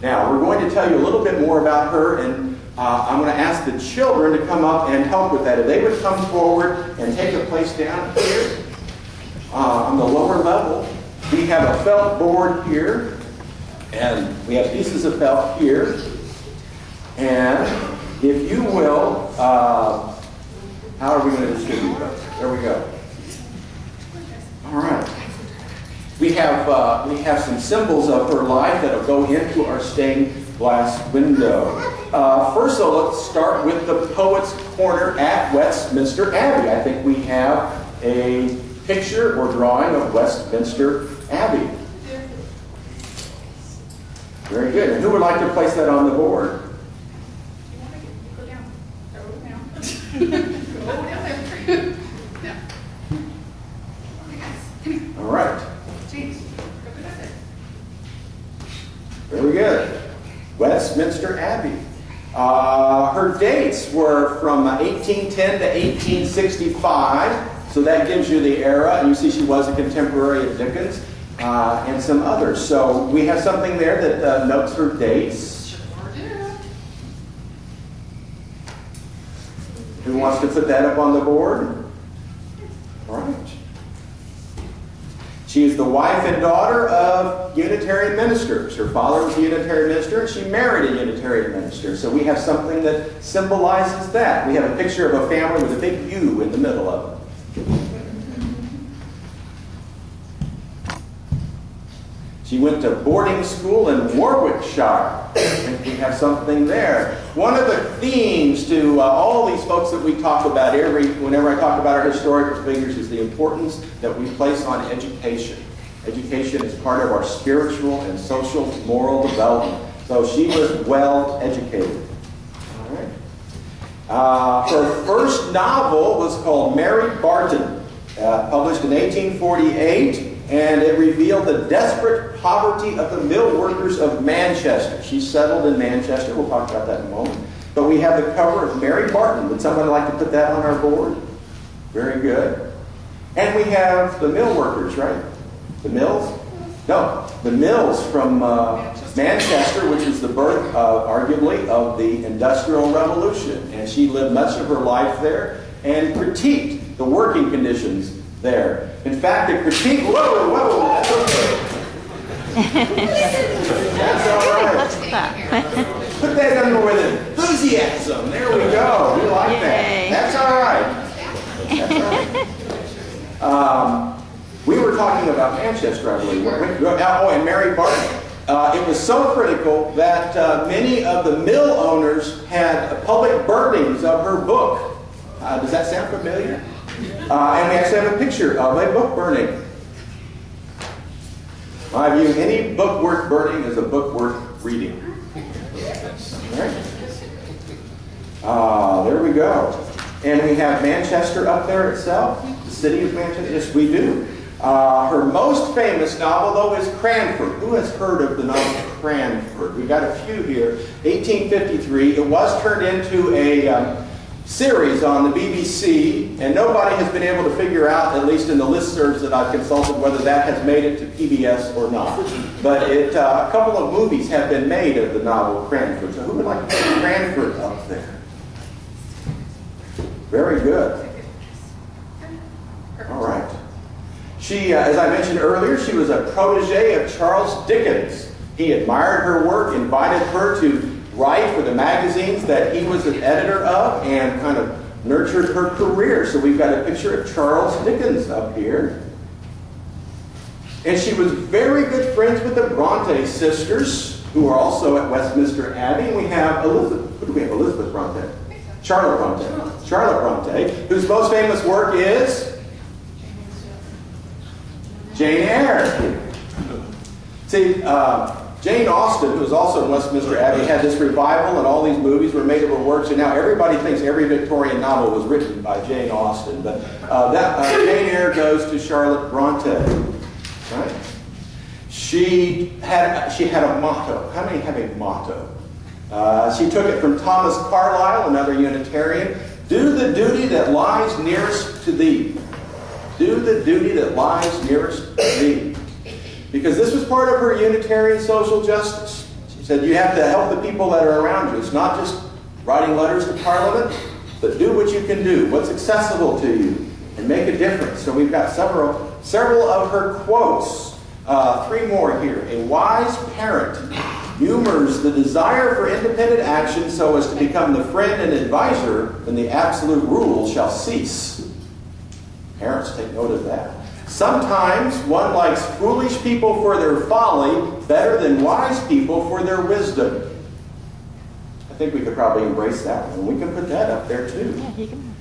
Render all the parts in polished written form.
Now, we're going to tell you a little bit more about her, and I'm going to ask the children to come up and help with that. If they would come forward and take a place down here on the lower level. We have a felt board here, and we have pieces of felt here. And if you will, how are we going to distribute those? There we go. All right. We have some symbols of her life that will go into our stained glass window. First, though, let's start with the Poets' Corner at Westminster Abbey. I think we have a picture or drawing of Westminster Abbey. Very good. And who would like to place that on the board? Go down. Go down. Go down there. Yeah. All right. Jeez. Go down there. Very good. Westminster Abbey. Her dates were from 1810 to 1865, so that gives you the era. And you see she was a contemporary of Dickens and some others. So we have something there that notes her dates. Sure do. Who wants to put that up on the board? All right. She is the wife and daughter of Unitarian ministers. Her father was a Unitarian minister, and she married a Unitarian minister. So we have something that symbolizes that. We have a picture of a family with a big U in the middle of it. She went to boarding school in Warwickshire. And we have something there. One of the themes to all these folks that we talk about whenever I talk about our historical figures is the importance that we place on education. Education is part of our spiritual and social moral development. So she was well educated. All right. Her first novel was called Mary Barton, published in 1848. And it revealed the desperate poverty of the mill workers of Manchester. She settled in Manchester. We'll talk about that in a moment. But we have the cover of Mary Barton. Would somebody like to put that on our board? Very good. And we have the mill workers, right? The mills? No, the mills from Manchester, which is the birth, arguably, of the Industrial Revolution. And she lived much of her life there and critiqued the working conditions there. In fact, the critique, whoa, that's okay. That's all right. Put that under with enthusiasm. There we go. We like that. That's all right. That's all right. We were talking about Manchester, I believe. Oh, and Mary Barton. It was so critical that many of the mill owners had public burnings of her book. Does that sound familiar? And we actually have a picture of a book burning. In my view, any book worth burning is a book worth reading. Right? There we go. And we have Manchester up there itself, the city of Manchester. Yes, we do. Her most famous novel, though, is Cranford. Who has heard of the novel Cranford? We've got a few here. 1853. It was turned into a series on the BBC, and nobody has been able to figure out, at least in the listservs that I've consulted, whether that has made it to PBS or not. But a couple of movies have been made of the novel Cranford. So who would like to put Cranford up there? Very good. All right. She, as I mentioned earlier, she was a protege of Charles Dickens. He admired her work, invited her to write for the magazines that he was an editor of, and kind of nurtured her career. So we've got a picture of Charles Dickens up here. And she was very good friends with the Bronte sisters, who are also at Westminster Abbey. And we have Elizabeth. Who do we have? Elizabeth Bronte. Charlotte Bronte. Charlotte Bronte, whose most famous work is Jane Eyre. See, Jane Austen, who was also in Westminster Abbey, had this revival, and all these movies were made of her works, and now everybody thinks every Victorian novel was written by Jane Austen. But Jane Eyre goes to Charlotte Bronte. Right? She had a motto. How many have a motto? She took it from Thomas Carlyle, another Unitarian. Do the duty that lies nearest to thee. Do the duty that lies nearest to thee. Because this was part of her Unitarian social justice. said you have to help the people that are around you. It's not just writing letters to Parliament, but do what you can do, what's accessible to you, and make a difference. So we've got several of her quotes. 3 more here. A wise parent humors the desire for independent action so as to become the friend and advisor when the absolute rule shall cease. Parents, take note of that. Sometimes one likes foolish people for their folly better than wise people for their wisdom. I think we could probably embrace that one. We can put that up there too. Yeah, you can.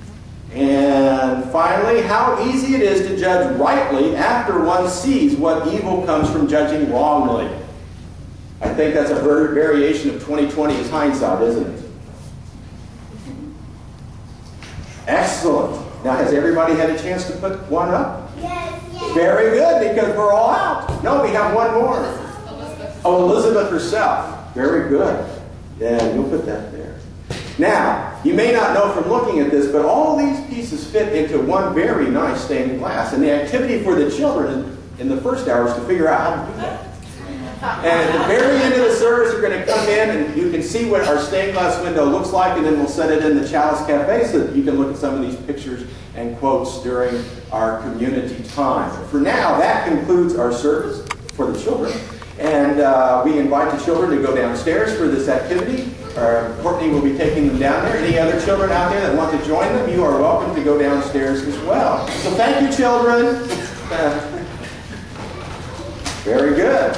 And finally, how easy it is to judge rightly after one sees what evil comes from judging wrongly. I think that's a variation of 20/20's hindsight, isn't it? Excellent. Now, has everybody had a chance to put one up? Yes, yes. Very good, because we're all out. No, we have one more. Elizabeth. Oh, Elizabeth herself. Very good. Yeah, you'll put that there. Now, you may not know from looking at this, but all these pieces fit into one very nice stained glass. And the activity for the children in the first hour is to figure out how to do that. And at the very end of the service, you're going to come in and you can see what our stained glass window looks like, and then we'll set it in the Chalice Cafe so that you can look at some of these pictures and quotes during our community time. For now, that concludes our service for the children. And we invite the children to go downstairs for this activity. Courtney will be taking them down there. Any other children out there that want to join them, you are welcome to go downstairs as well. So thank you, children. Very good.